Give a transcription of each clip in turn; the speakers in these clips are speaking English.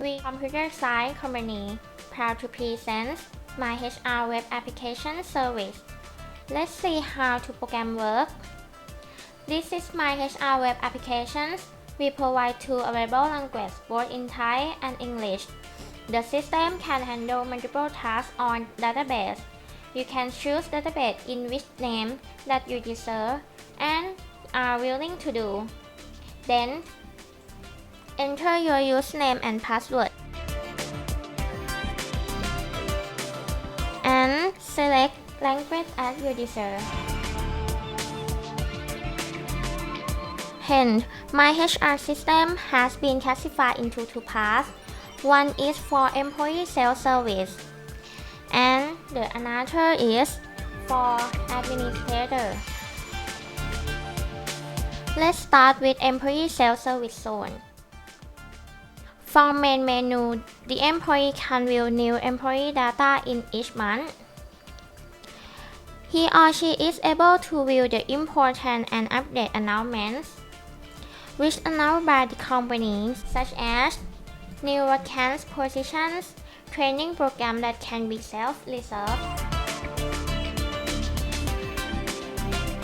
We computer science company proud to present myHR web application service. Let's see how to program work. This is myHR web applications. We provide two available languages both in Thai and English. The system can handle multiple tasks on database. You can choose database in which name that you desire and are willing to do. Then enter your username and password and select language as you desire. Hence, myHR system has been classified into two parts. One is for employee self-service and the another is for administrator. Let's start with employee self-service zone. From main menu, the employee can view new employee data in each month. He or she is able to view the important and update announcements, which announced by the company, such as new vacant positions, training program that can be self-reserved.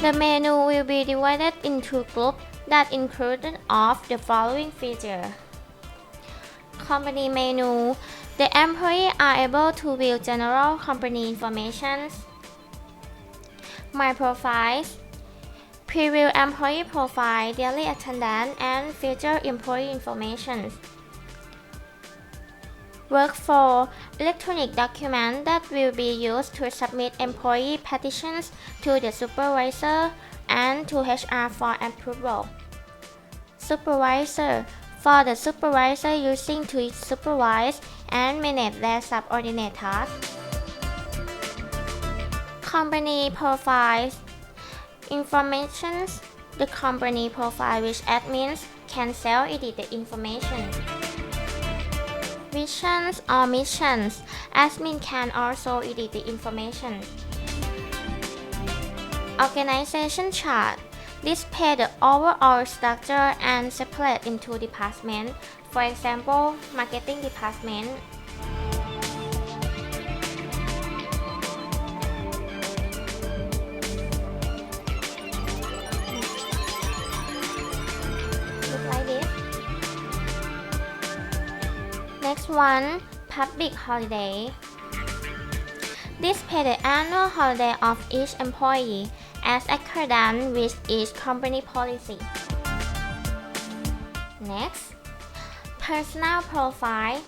The menu will be divided into groups that include of the following features. Company menu. The employees are able to view general company information. My profiles. Preview employee profile, daily attendance, and future employee information. Workflow. Electronic document that will be used to submit employee petitions to the supervisor and to HR for approval. Supervisor. For the supervisor using to supervise and manage their subordinate tasks. Company profiles. Information. The company profile which admins can self-edit the information. Visions or missions. Admin can also edit the information. Organization chart. Display the overall structure and separate into departments. For example, marketing department. Look like this. Next one, public holiday. Display the annual holiday of each employee as accordant with each company policy. Next, personal profile.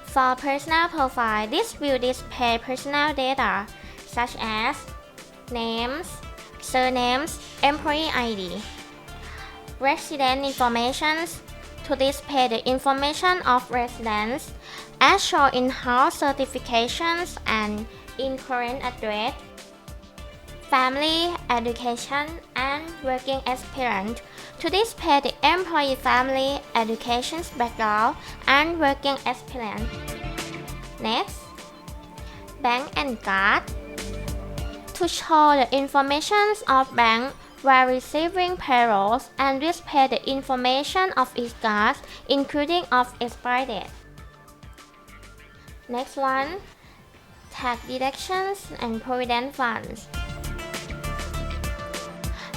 For personal profile, this will display personal data such as names, surnames, employee ID. Resident information. To display the information of residents as shown in house certifications and in current address. Family, education, and working experience. To display the employee family, education background, and working experience. Next, bank and card. To show the information of bank while receiving payrolls and display the information of each card, including of expiry date. Next one, tax deductions and provident funds.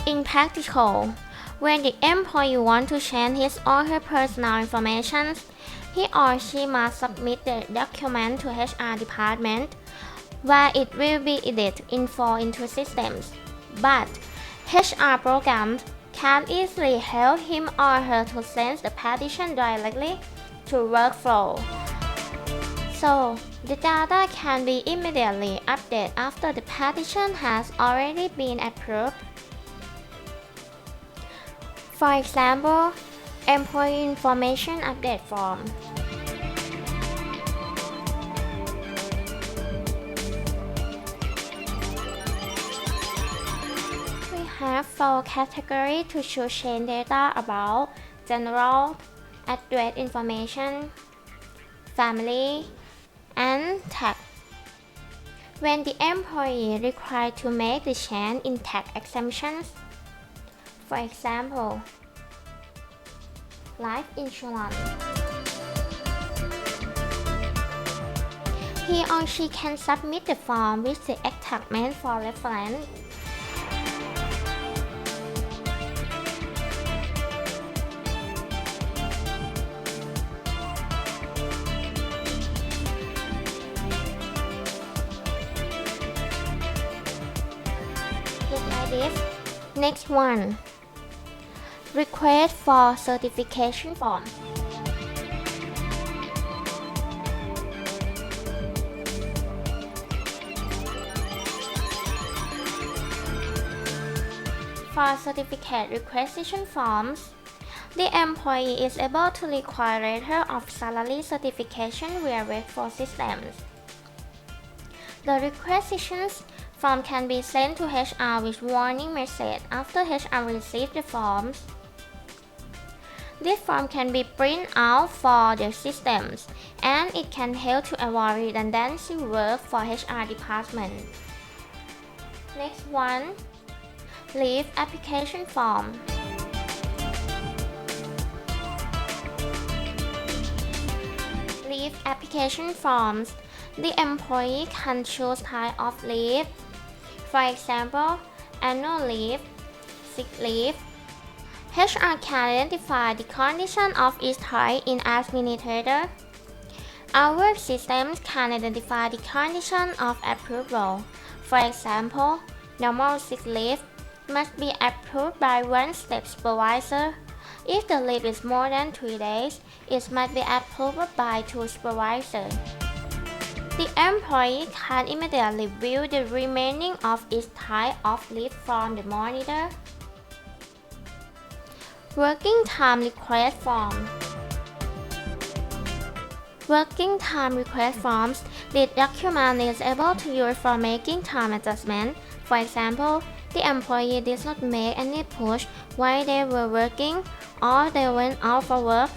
In practical, when the employee wants to change his or her personal information, he or she must submit the document to HR department, where it will be edited into systems. But HR programs can easily help him or her to send the petition directly to workflow. So, the data can be immediately updated after the petition has already been approved. For example, employee information update form. Have 4 categories to choose change data about general, address information, family, and tax. When the employee required to make the change in tax exemptions, for example, life insurance. He or she can submit the form with the attachment for reference. Look like this. Next one. Request for certification form. For certificate requisition forms, the employee is able to require letter of salary certification via workforce systems. The requisition form can be sent to HR with warning message after HR receives the forms. This form can be printed out for the systems, and it can help to avoid redundancy work for HR department. Next one. Leave application form. Leave application forms. The employee can choose type of leave. For example, annual leave, sick leave. HR can identify the condition of each type in Administrator. Our work systems can identify the condition of approval. For example, normal sick leave must be approved by one step supervisor. If the leave is more than 3 days, it must be approved by 2 supervisors. The employee can immediately view the remaining of each type of leave from the monitor. Working time request form. Working time request forms. The document is able to use for making time adjustment. For example, the employee did not make any push while they were working or they went out for work.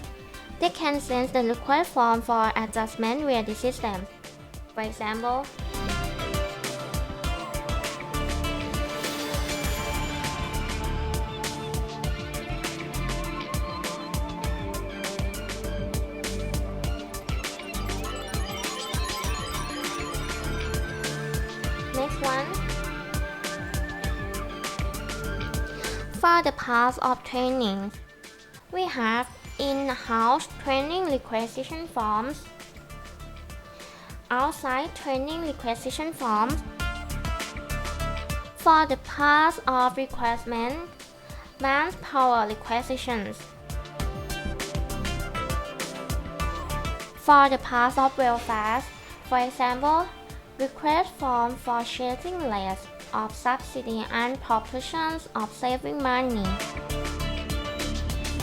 They can send the request form for adjustment via the system. For example, next one. For the part of training, we have in-house training requisition forms, outside training requisition forms. For the part of requirement, manpower requisitions. For the part of welfare, for example, request form for changing less of subsidy and proportions of saving money.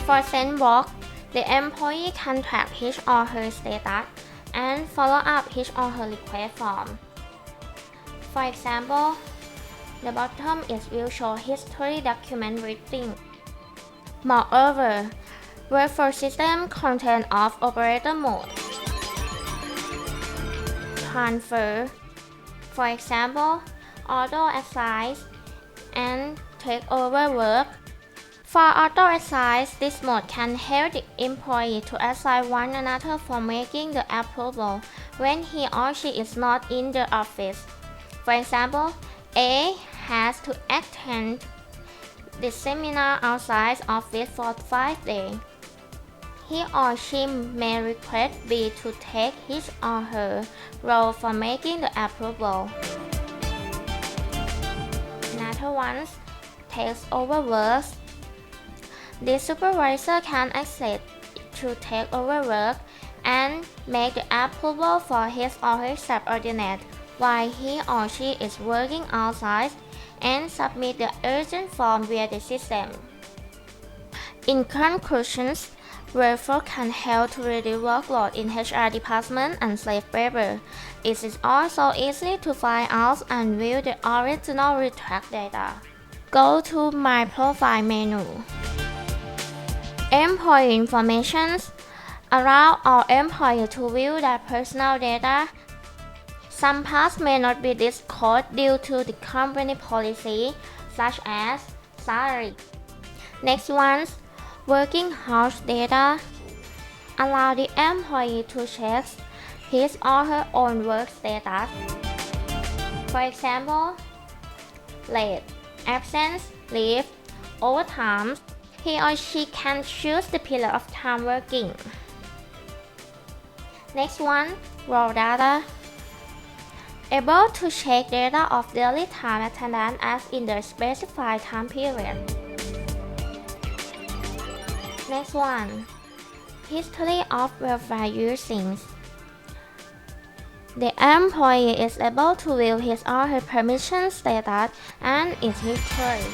For sandbox, the employee can track his or her status and follow up his or her request form. For example, the bottom will show history document reading. Moreover, workforce system content of operator mode. Transfer. For example, auto assign and take over work. For auto assign, this mode can help the employee to assign one another for making the approval when he or she is not in the office. For example, A has to attend the seminar outside office for 5 days. He or she may request B to take his or her role for making the approval. Another one takes over work. The supervisor can access to take over work and make the approval for his or her subordinate while he or she is working outside and submit the urgent form via the system. In conclusion, workforce can help to reduce workload in HR department and slave labor. It is also easy to find out and view the original retract data. Go to My Profile menu. Employee information. Allow all employees to view their personal data. Some parts may not be disclosed due to the company policy, such as salary. Next one, working hours data. Allow the employee to check his or her own work status. For example, late, absence, leave, overtime. He or she can choose the period of time working. Next one, raw data. Able to check data of daily time attendance as in the specified time period. Next one, history of welfare usings. The employee is able to view his or her permission status and its history.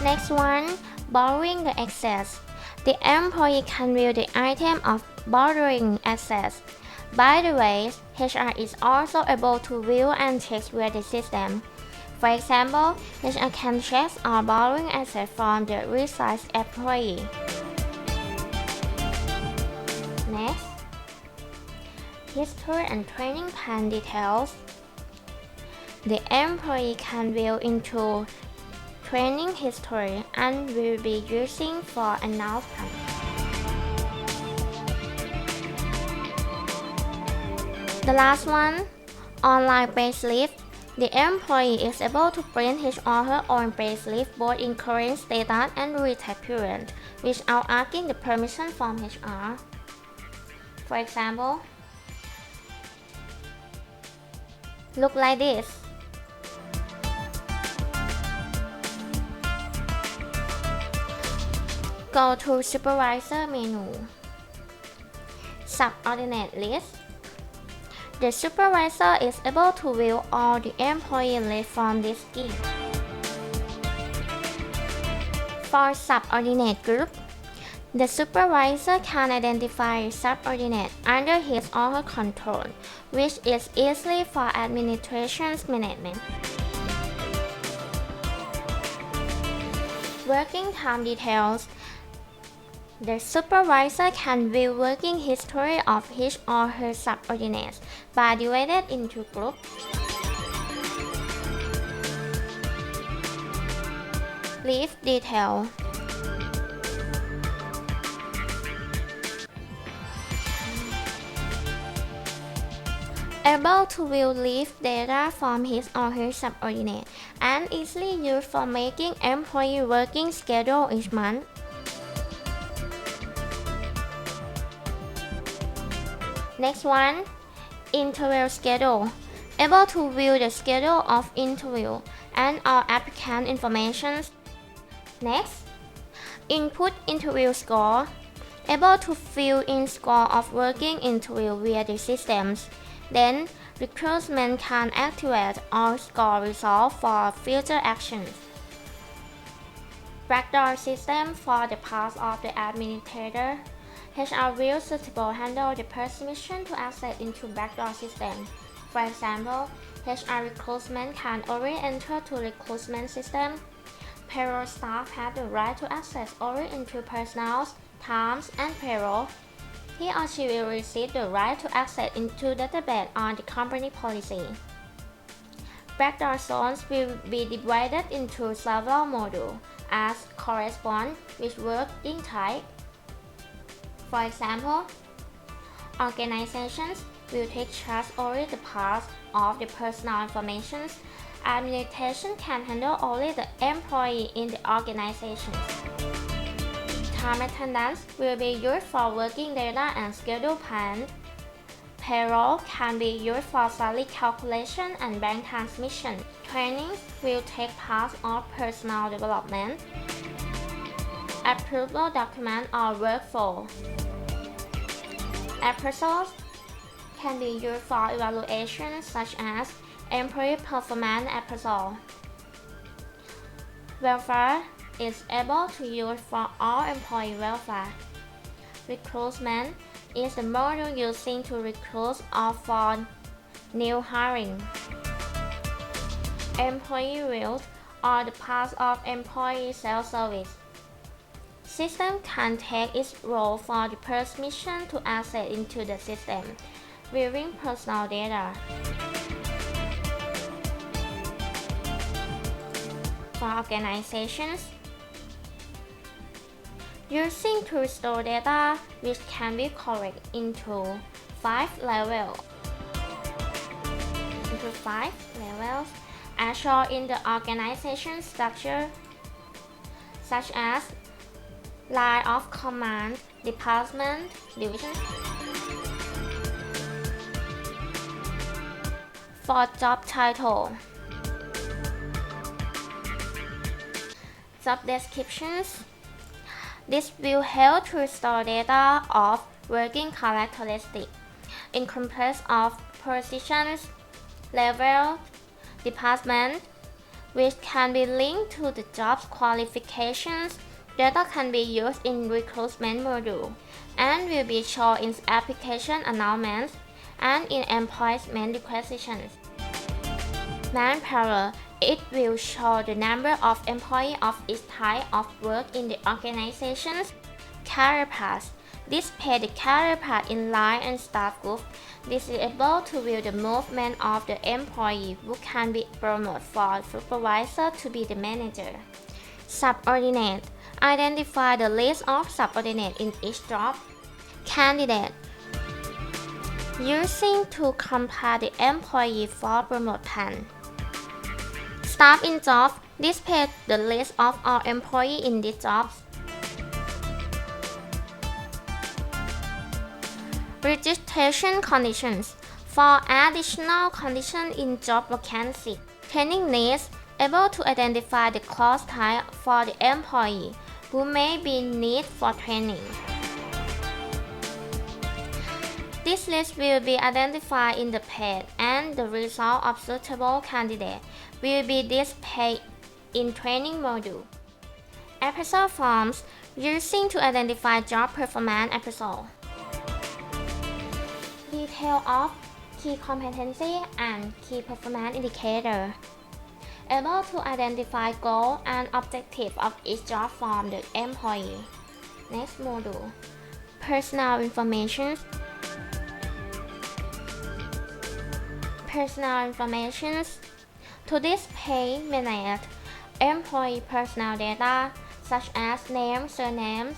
Next one, borrowing the access. The employee can view the item of borrowing access. By the way, HR is also able to view and check via the system. For example, HR can check or borrowing access from the resized employee. Next, history and training plan details. The employee can view into training history and will be using for announcement. The last one, online payslip. The employee is able to print his or her own payslip both in current status and retail period without asking the permission from HR. For example, look like this. Go to Supervisor menu. Subordinate list. The supervisor is able to view all the employee lists from this scheme. For subordinate group, the supervisor can identify subordinate under his or her control, which is easy for administration's management. Working time details. The supervisor can view working history of his or her subordinates by divided into groups. Leave detail. Able to view leave data from his or her subordinate and easily used for making employee working schedule each month. Next one, interview schedule. Able to view the schedule of interview and all applicant information. Next, input interview score. Able to fill in score of working interview via the systems. Then, recruitment can activate all score results for future actions. Backdoor system for the part of the administrator. HR will suitable handle the permission to access into backdoor system. For example, HR recruitment can only enter to recruitment system. Payroll staff have the right to access only into personnel, times, and payroll. He or she will receive the right to access into database on the company policy. Backdoor zones will be divided into several modules as correspond with working type. For example, organizations will take charge over the part of the personal information. Administration can handle only the employee in the organization. Time attendance will be used for working data and schedule plan. Payroll can be used for salary calculation and bank transmission. Trainings will take part of personal development. Approval document or workflow. Appraisals can be used for evaluation such as employee performance appraisal. Welfare is able to use for all employee welfare. Recruitment is the module using to recruit or for new hiring. Employee rules are the part of employee self-service. System can take its role for the permission to access into the system, viewing personal data. For organizations, using to store data which can be collected into 5 levels. As shown in the organization structure, such as line of command, department, division. For job title, job descriptions. This will help to store data of working characteristics encompassed of positions, level, department, which can be linked to the job's qualifications. Data can be used in recruitment module and will be shown in application announcements and in employment requisitions. Manpower. It will show the number of employees of each type of work in the organization's career path. Display the career path in line and staff group. This is able to view the movement of the employee who can be promoted from supervisor to be the manager. Subordinate. Identify the list of subordinates in each job. Candidate. Using to compare the employee for promotion. Staff in job. Display the list of all employees in these jobs. Registration conditions. For additional conditions in job vacancy. Training needs. Able to identify the course type for the employee who may be need for training. This list will be identified in the page, and the result of suitable candidate will be displayed in training module. Appraisal forms using to identify job performance appraisal. Detail of key competency and key performance indicator. Able to identify goal and objective of each job from the employee. Next module. Personal information. Personal information. To display manage employee personal data such as name, surname,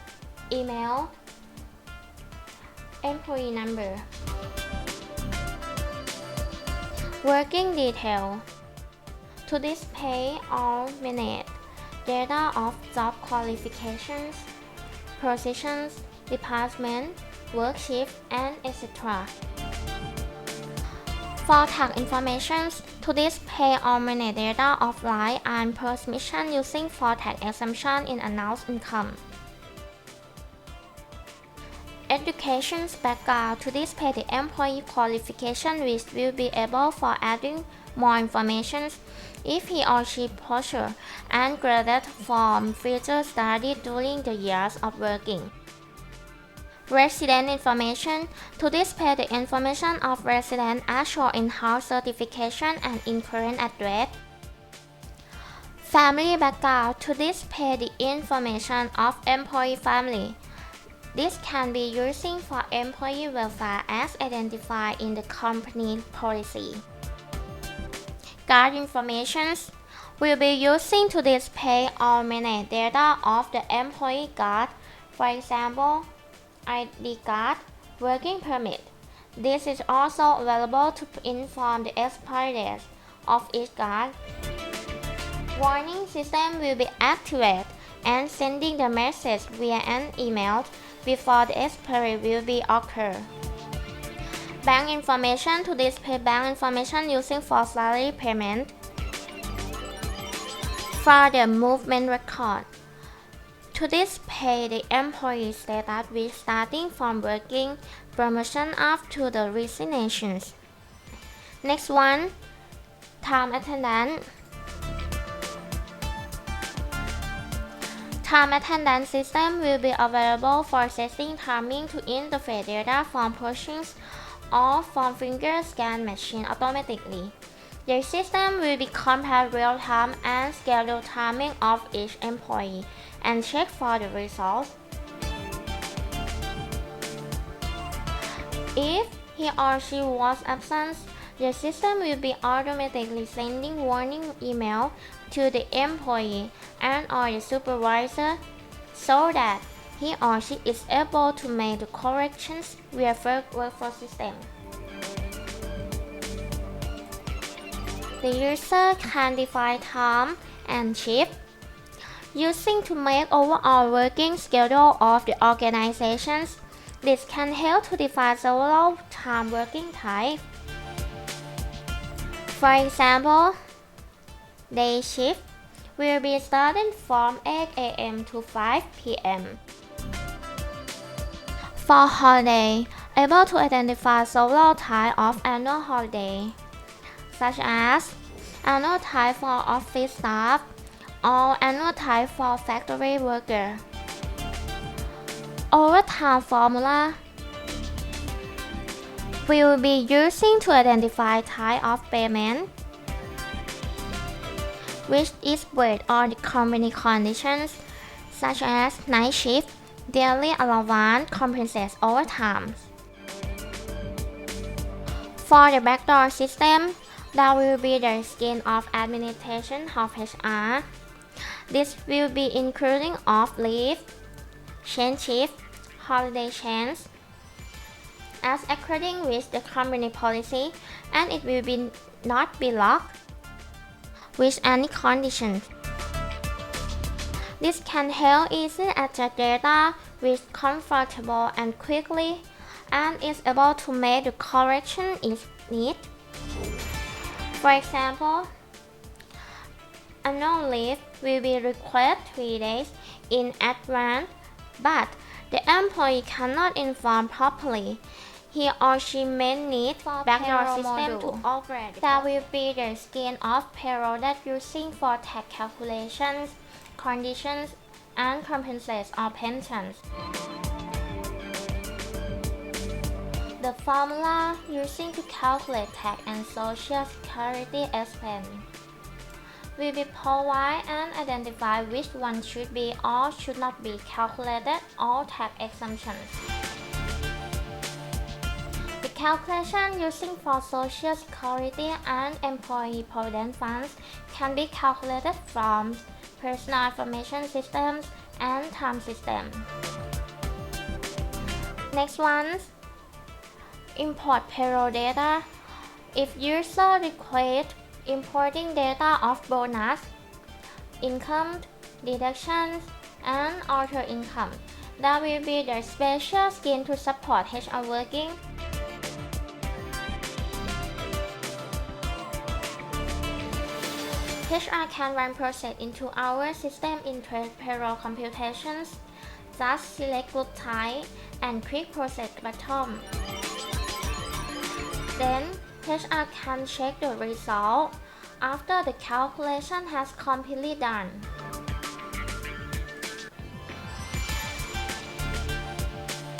email, employee number. Working detail. To display or manage data of job qualifications, positions, department, work shift, and etc. For tax information, to display or manage data of line and permission using for tax exemption in announced income. Education background. To display the employee qualification, which will be able for adding more information if he or she possesses and graduated from future study during the years of working. Resident information. To display the information of resident as shown in house certification and in current address. Family background. To display the information of employee family. This can be using for employee welfare as identified in the company policy. Card information will be using to display or manage data of the employee card, for example, ID card, working permit. This is also available to inform the expiry date of each card. Warning system will be activated and sending the message via an email before the expiry will be occur. Bank information. To display bank information using for salary payment. For the movement record. To display the employee status with starting from working, promotion up to the resignations. Next one, time attendance. Time attendance system will be available for setting timing to interface data from pushings or from finger scan machine automatically. The system will be compare real-time and schedule timing of each employee and check for the results. If he or she was absent, the system will be automatically sending warning email to the employee and or the supervisor so that he or she is able to make the corrections via workforce system. The user can define time and shift using to make overall working schedule of the organizations. This can help to define several time working types. For example, day shift will be starting from 8 a.m. to 5 p.m. For holiday, able to identify several types of annual holiday, such as annual type for office staff or annual type for factory worker. Overtime formula we will be using to identify type of payment, which is based on the company conditions, such as night shift, daily allowance compensates overtime. For the backdoor system, that will be the scheme of administration of HR. This will be including off leave, change shift, holiday change, as according with the company policy, and it will be not be locked with any conditions. This can help easily adjust data with comfortable and quickly, and is able to make the correction if needed. For example, annual leave will be requested 3 days in advance, but the employee cannot inform properly. He or she may need backdoor system to operate. That will be the scheme of payroll that using for tax calculations, conditions, and compensates or pensions. The formula using to calculate tax and social security expense will be provided and identify which one should be or should not be calculated or tax exemptions. The calculation using for Social Security and Employee Provident Funds can be calculated from personal information systems and time system. Next one, import payroll data. If user request importing data of bonus, income, deductions, and other income, that will be the special scheme to support HR working. HR can run process into our system in payroll computations. Just select group type and click process button. Then HR can check the result after the calculation has completely done.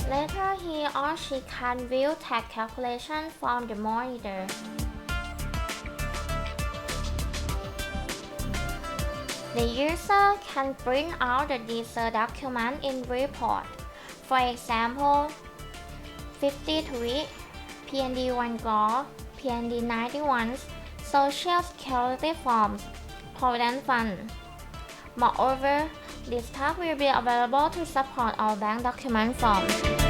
Later, he or she can view tax calculation from the monitor. The user can print out the detailed document in report. For example, 53, PND1 GOR, PND91, Social Security Forms, Provident Fund. Moreover, this tab will be available to support all bank document forms.